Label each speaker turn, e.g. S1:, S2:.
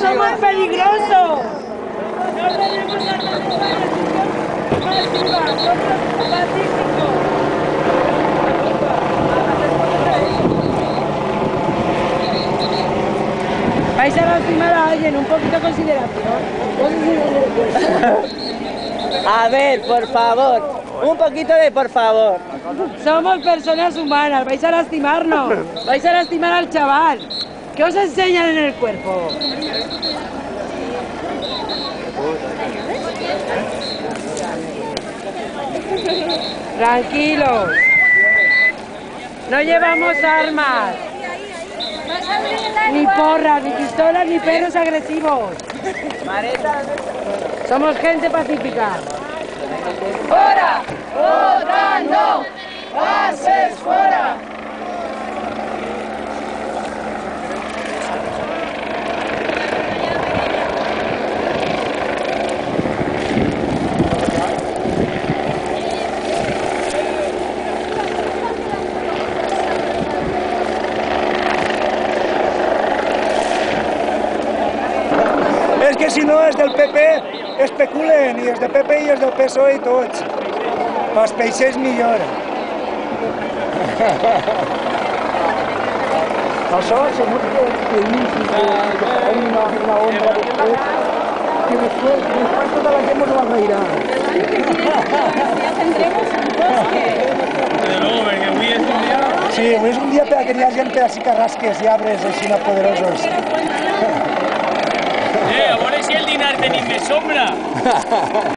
S1: somos peligrosos.
S2: No tenemos armas masivas, somos pacíficos.
S1: Vais a lastimar a alguien, un poquito de consideración.
S3: A ver, por favor, un poquito de por favor.
S1: Somos personas humanas, vais a lastimarnos. Vais a lastimar al chaval. ¿Qué os enseñan en el cuerpo? Tranquilos. No llevamos armas. Ni porras, ni pistolas, ni perros agresivos. Somos gente pacífica.
S2: ¡Fuera! ¡Votando! ¡Pases fuera!
S4: És que si no els del PP especulen, i els del PP i els del PSOE i tots. Els peixers milloren. Nosotros somos una honra después, que después toda la gente nos va a reír.
S2: Ya tendremos un bosque.
S4: Sí, avui és un dia per a que hi ha gent per així carrasques i arbres així poderosos.
S5: A veure si el dinar tenim més sombra.